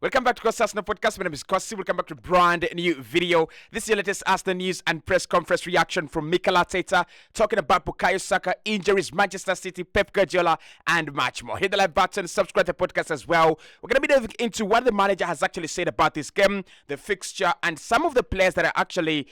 Welcome back to Cossy Arsenal Podcast. My name is Cossy. Welcome back to brand new video. This is your latest Arsenal news and press conference reaction from Mikel Arteta, talking about Bukayo Saka, injuries, Manchester City, Pep Guardiola, and much more. Hit the like button, subscribe to the podcast as well. We're going to be diving into what the manager has actually said about this game, the fixture, and some of the players that are actually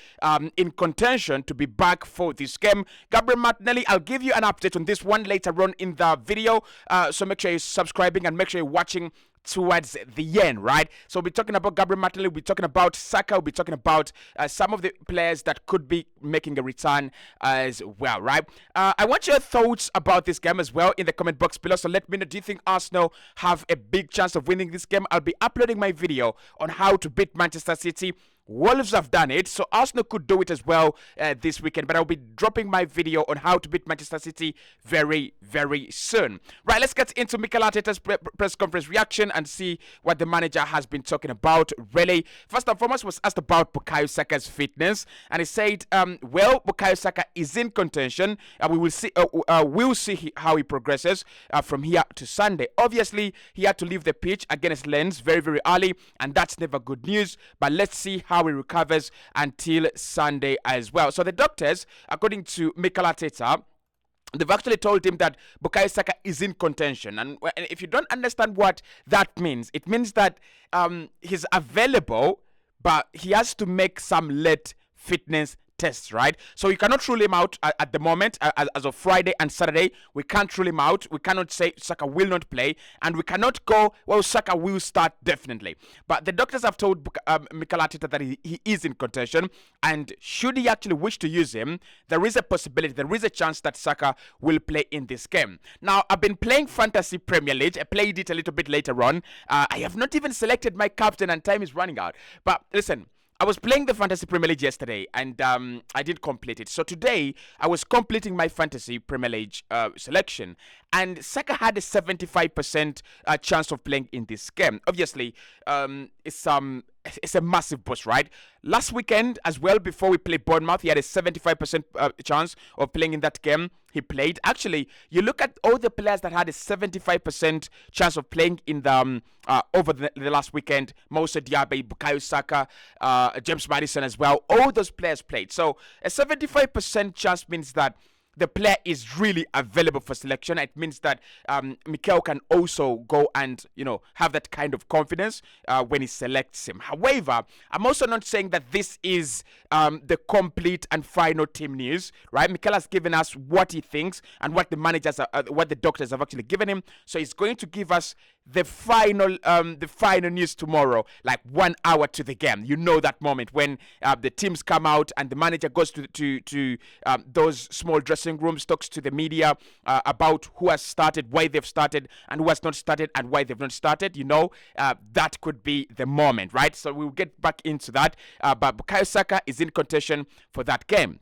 in contention to be back for this game. Gabriel Martinelli, I'll give you an update on this one later on in the video. So make sure you're subscribing and make sure you're watching towards the end, right? So we'll be talking about Gabriel Martinelli, we'll be talking about Saka, we'll be talking about some of the players that could be making a return as well, right? I want your thoughts about this game as well in the comment box below. So let me know, do you think Arsenal have a big chance of winning this game? I'll be uploading my video on how to beat Manchester City. Wolves have done it, so Arsenal could do it as well this weekend. But I'll be dropping my video on how to beat Manchester City very, very soon. Right, let's get into Mikel Arteta's press conference reaction and see what the manager has been talking about, really. First and foremost, was asked about Bukayo Saka's fitness, and he said, well, Bukayo Saka is in contention. We will see. We'll see how he progresses from here to Sunday. Obviously, he had to leave the pitch against Lens very, very early, and that's never good news. But let's see how he recovers until Sunday as well. So the doctors, according to Mikel Arteta, they've actually told him that Bukayo Saka is in contention. And if you don't understand what that means, it means that he's available, but he has to make some late fitness tests, right? So you cannot rule him out at the moment. As of Friday and Saturday, we can't rule him out. We cannot say Saka will not play, and we cannot go, well, Saka will start definitely. But the doctors have told Mikel Arteta that he is in contention, and should he actually wish to use him, there is a possibility, there is a chance that Saka will play in this game. Now, I've been playing Fantasy Premier League. I played it a little bit later on. I have not even selected my captain, and time is running out. But listen, I was playing the Fantasy Premier League yesterday, and I did complete it. So today, I was completing my Fantasy Premier League selection, and Saka had a 75% chance of playing in this game. Obviously, it's a massive boost, right? Last weekend as well, before we played Bournemouth, he had a 75% chance of playing in that game. He played. Actually, you look at all the players that had a 75% chance of playing in the over the last weekend. Moussa Diaby, Bukayo Saka, James Maddison as well. All those players played. So a 75% chance means that the player is really available for selection. It means that Mikel can also go and, have that kind of confidence when he selects him. However, I'm also not saying that this is the complete and final team news, right? Mikel has given us what he thinks and what the managers, what the doctors have actually given him. So he's going to give us the final news tomorrow, like 1 hour to the game. You know that moment when the teams come out and the manager goes to those small dressing rooms, talks to the media about who has started, why they've started, and who has not started, and why they've not started. That could be the moment, right? So we'll get back into that. But Bukayo Saka is in contention for that game.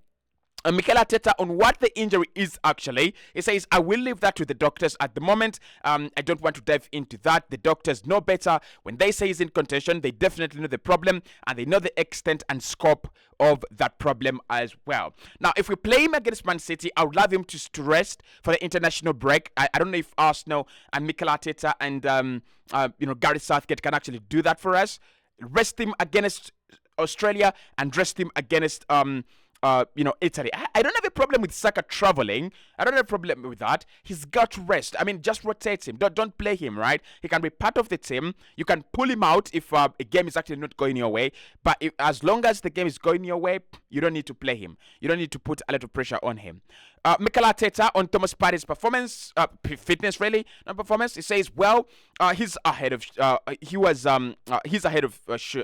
Mikel Arteta on what the injury is actually. He says, I will leave that to the doctors at the moment. I don't want to dive into that. The doctors know better. When they say he's in contention, they definitely know the problem and they know the extent and scope of that problem as well. Now, if we play him against Man City, I would love him to rest for the international break. I don't know if Arsenal and Mikel Arteta and Gareth Southgate can actually do that for us. Rest him against Australia and rest him against Italy. I don't have a problem with Saka traveling. I don't have a problem with that. He's got to rest. I mean, just rotate him. Don't play him, right? He can be part of the team. You can pull him out if a game is actually not going your way. But as long as the game is going your way, you don't need to play him. You don't need to put a lot of pressure on him. Mikel Arteta on Thomas Partey's performance, fitness really, not performance. He says, well, he's ahead of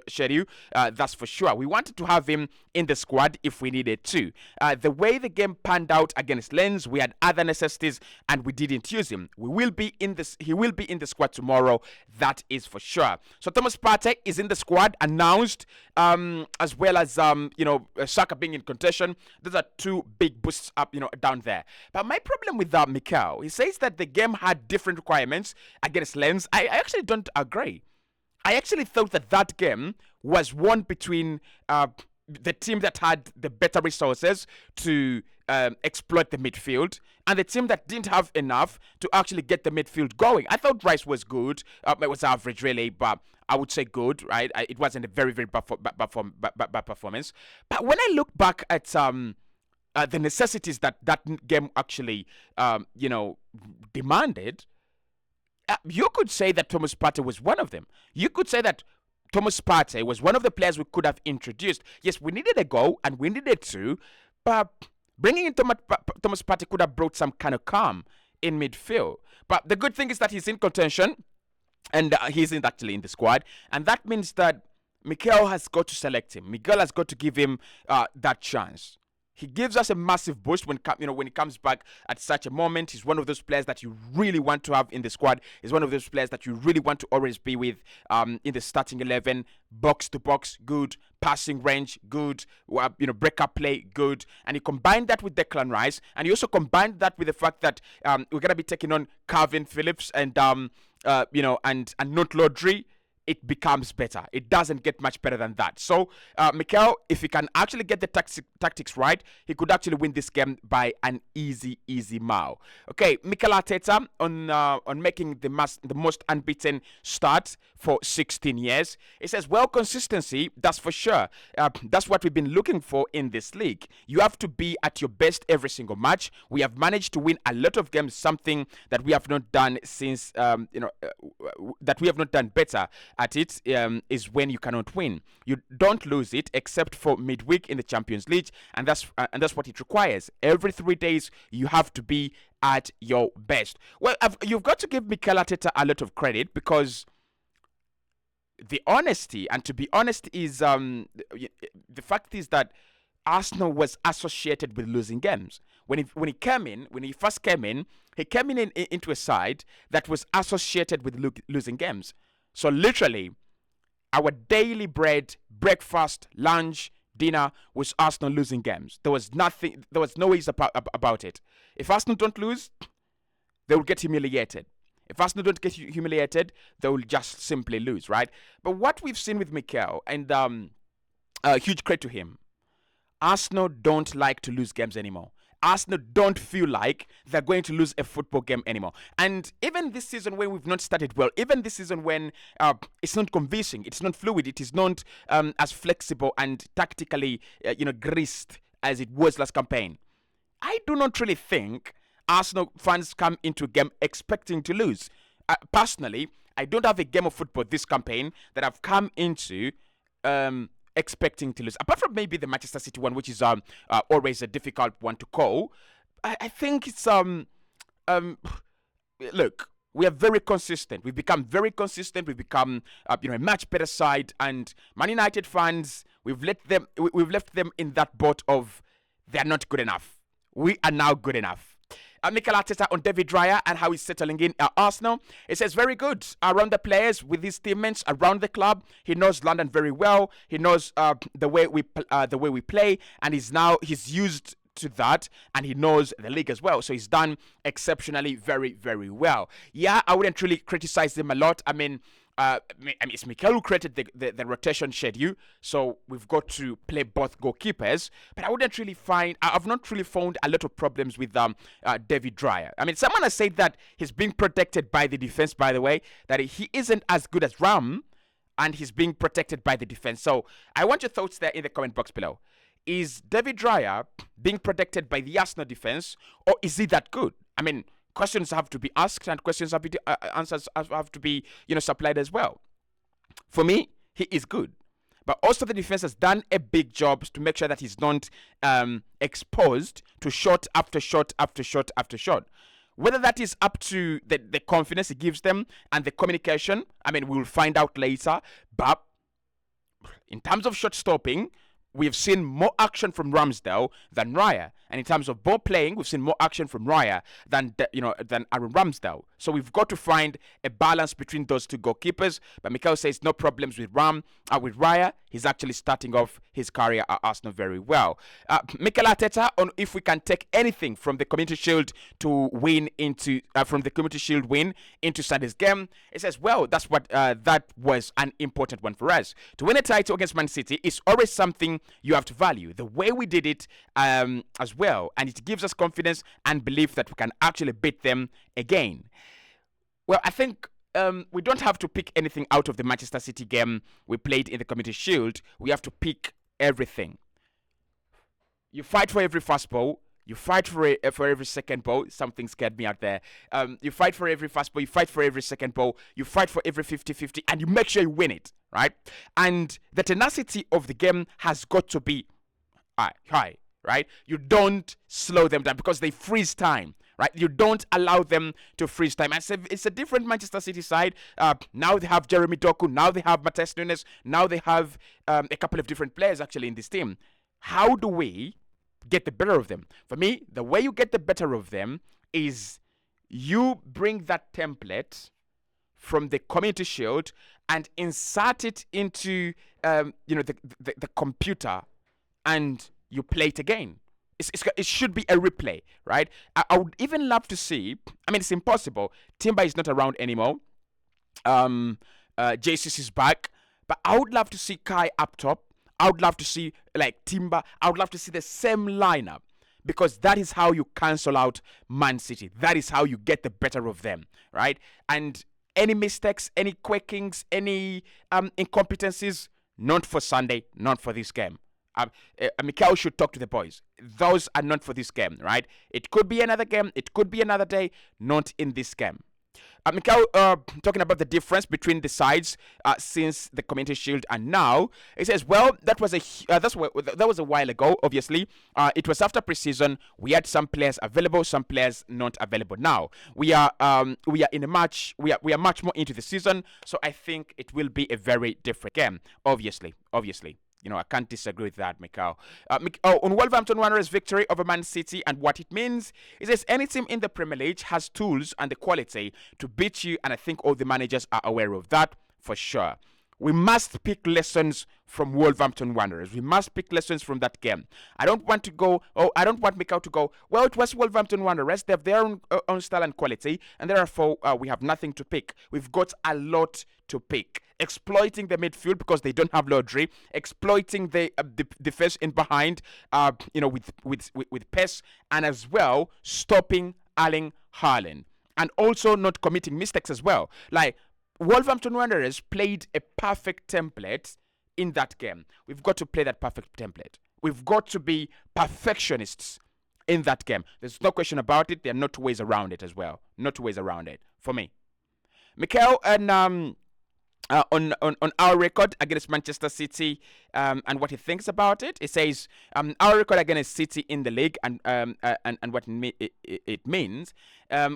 schedule. That's for sure. We wanted to have him in the squad if we needed to. The way the game panned out against Lens, we had other necessities and we didn't use him. He will be in the squad tomorrow. That is for sure. So Thomas Partey is in the squad, announced, as well as Saka being in contention. Those are two big boosts up, down there. But my problem with Mikel, he says that the game had different requirements against Lens. I actually don't agree. I actually thought that game was one between the team that had the better resources to exploit the midfield, and the team that didn't have enough to actually get the midfield going. I thought Rice was good. It was average, really, but I would say good, right? It wasn't a very, very bad performance. But when I look back at the necessities that game actually, demanded, you could say that Thomas Partey was one of them. You could say that Thomas Partey was one of the players we could have introduced. Yes, we needed a goal and we needed to, but bringing in Thomas Partey could have brought some kind of calm in midfield. But the good thing is that he's in contention and he's actually in the squad, and that means that Mikel has got to select him. Miguel has got to give him that chance. He gives us a massive boost when he comes back at such a moment. He's one of those players that you really want to have in the squad. He's one of those players that you really want to always be with in the starting 11. Box to box, good. Passing range, good. Break-up play, good. And you combine that with Declan Rice, and you also combine that with the fact that we're gonna be taking on Calvin Phillips and not Lodri. It becomes better. It doesn't get much better than that. So, Mikel, if he can actually get the tactics right, he could actually win this game by an easy mile. Okay, Mikel Arteta on making the most unbeaten start for 16 years. He says, well, consistency, that's for sure. That's what we've been looking for in this league. You have to be at your best every single match. We have managed to win a lot of games, something that we have not done since, that we have not done better at it is when you cannot win. You don't lose it except for midweek in the Champions League, and that's what it requires. Every 3 days you have to be at your best. Well, you've got to give Mikel Arteta a lot of credit, because the honesty, and to be honest, is the fact is that Arsenal was associated with losing games. When he first came in, he came into a side that was associated with losing games. So literally, our daily bread, breakfast, lunch, dinner was Arsenal losing games. There was no ways about it. If Arsenal don't lose, they will get humiliated. If Arsenal don't get humiliated, they will just simply lose, right? But what we've seen with Mikel, and huge credit to him, Arsenal don't like to lose games anymore. Arsenal don't feel like they're going to lose a football game anymore. And even this season when we've not started well, even this season when it's not convincing, it's not fluid, it is not as flexible and tactically greased as it was last campaign, I do not really think Arsenal fans come into a game expecting to lose. Personally, I don't have a game of football this campaign that I've come into expecting to lose, apart from maybe the Manchester City one, which is always a difficult one to call. I think it's look, we are very consistent. We've become very consistent. We've become a much better side, and Man United fans, we've left them in that boat of they're not good enough. We are now good enough. Mikel Arteta on David Raya and how he's settling in at Arsenal. It says very good around the players, with his teammates, around the club. He knows London very well. He knows the way we play, and he's used to that, and he knows the league as well. So he's done exceptionally very, very well. Yeah, I wouldn't really criticize him a lot. I mean, it's Mikel who created the rotation schedule, so we've got to play both goalkeepers. But I've not really found a lot of problems with David Raya. I mean, someone has said that he's being protected by the defense, by the way, that he isn't as good as Ram, and he's being protected by the defense. So I want your thoughts there in the comment box below. Is David Raya being protected by the Arsenal defense, or is he that good? I mean, questions have to be asked, and answers have to be supplied as well. For me, he is good, but also the defense has done a big job to make sure that he's not exposed to shot after shot after shot after shot. Whether that is up to the confidence he gives them and the communication, I mean, we'll find out later. But in terms of shot stopping, we've seen more action from Ramsdale than Raya. And in terms of ball playing, we've seen more action from Raya than Aaron Ramsdale. So we've got to find a balance between those two goalkeepers. But Mikel says no problems with Raya. He's actually starting off his career at Arsenal very well. Mikel Arteta on if we can take anything from the Community Shield to win into from the Community Shield win into Sunday's game. It says, well, that's what that was an important one for us. To win a title against Man City is always something you have to value. The way we did it as well, and it gives us confidence and belief that we can actually beat them again. Well, I think we don't have to pick anything out of the Manchester City game we played in the Community Shield. We have to pick everything. You fight for every fast ball. You fight for every second ball. Something scared me out there. You fight for every fast ball. You fight for every second ball. You fight for every 50-50. And you make sure you win it, right? And the tenacity of the game has got to be high, right? You don't slow them down because they freeze time, right? You don't allow them to freeze time. It's a different Manchester City side. Now they have Jeremy Doku. Now they have Matheus Nunes. Now they have a couple of different players actually in this team. How do we get the better of them? For me, the way you get the better of them is you bring that template from the Community Shield and insert it into the computer, and you play it again. It should be a replay, right? I would even love to see. I mean, it's impossible. Timber is not around anymore. Jesus is back, but I would love to see Kai up top. I would love to see like Timber. I would love to see the same lineup, because that is how you cancel out Man City. That is how you get the better of them, right? And any mistakes, any quakings, any incompetencies, not for Sunday, not for this game. Mikel should talk to the boys. Those are not for this game, right? It could be another game. It could be another day. Not in this game. Mikel talking about the difference between the sides since the Community Shield and now. He says, well, that was a while ago. Obviously, it was after preseason. We had some players available, some players not available. Now we are in a match. We are much more into the season. So I think it will be a very different game. Obviously. I can't disagree with that, Mikel. On Wolverhampton Wanderers' victory over Man City and what it means, he says any team in the Premier League has tools and the quality to beat you, and I think all the managers are aware of that for sure. We must pick lessons from Wolverhampton Wanderers. We must pick lessons from that game. I don't want Mikel to go, well, it was Wolverhampton Wanderers. They have their own style and quality, and therefore we have nothing to pick. We've got a lot to pick. Exploiting the midfield because they don't have Lodri, exploiting the defense in behind, with pace, and as well stopping Erling Haaland, and also not committing mistakes as well. Like Wolverhampton Wanderers played a perfect template in that game. We've got to play that perfect template. We've got to be perfectionists in that game. There's no question about it. There are no two ways around it as well. No two ways around it for me. Mikel and on our record against Manchester City and what he thinks about it. He says our record against City in the league and what it means.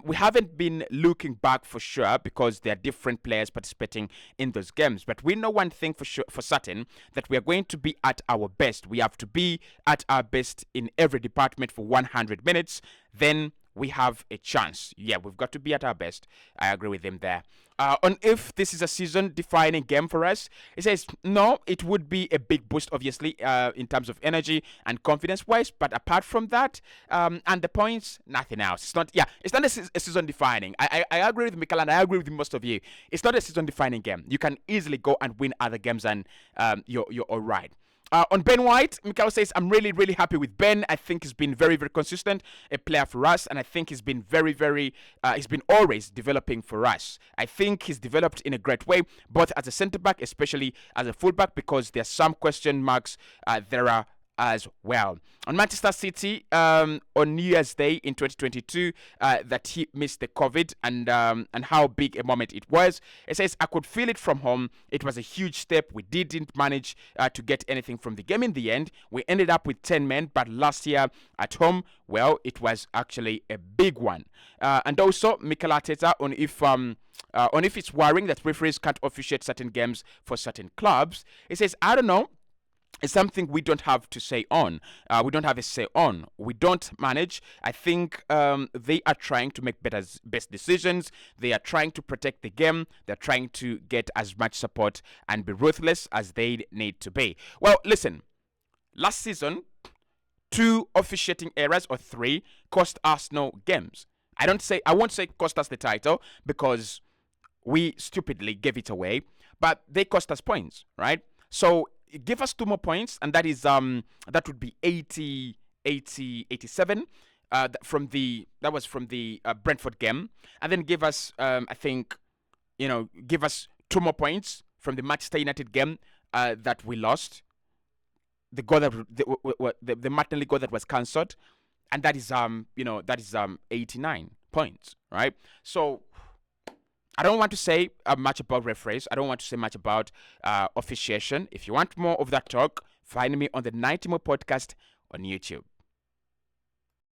We haven't been looking back for sure because there are different players participating in those games. But we know one thing for certain, that we are going to be at our best. We have to be at our best in every department for 100 minutes. Then we have a chance. Yeah, we've got to be at our best. I agree with him there. On if this is a season-defining game for us, he says, no, it would be a big boost, obviously, in terms of energy and confidence-wise. But apart from that, and the points, nothing else. It's not a season-defining. I agree with Mikel, and I agree with most of you. It's not a season-defining game. You can easily go and win other games, and you're all right. On Ben White, Mikel says, I'm really, really happy with Ben. I think he's been very, very consistent, a player for us. And I think he's been he's been always developing for us. I think he's developed in a great way, both as a centre-back, especially as a full-back, because there's some question marks there are as well. On Manchester City, on New Year's Day in 2022, that he missed the COVID and how big a moment it was. It says, I could feel it from home. It was a huge step. We didn't manage to get anything from the game in the end. We ended up with 10 men, but last year at home, well, it was actually a big one. And also, Mikel Arteta on if it's worrying that referees can't officiate certain games for certain clubs. It says, I don't know. it's something we don't have to say on. We don't have a say on. We don't manage. I think they are trying to make best decisions. They are trying to protect the game. They're trying to get as much support and be ruthless as they need to be. Well, listen, last season, 2 officiating errors or 3 cost Arsenal games. I won't say cost us the title because we stupidly gave it away, but they cost us points, right? So give us 2 more points, and that would be 87 that was from the Brentford game, and then give us give us 2 more points from the Manchester United game that we lost, the goal that the Martinelli goal that was cancelled, and that is 89 points, right? So I don't want to say much about referees. I don't want to say much about officiation. If you want more of that talk, find me on the 90 More podcast on YouTube.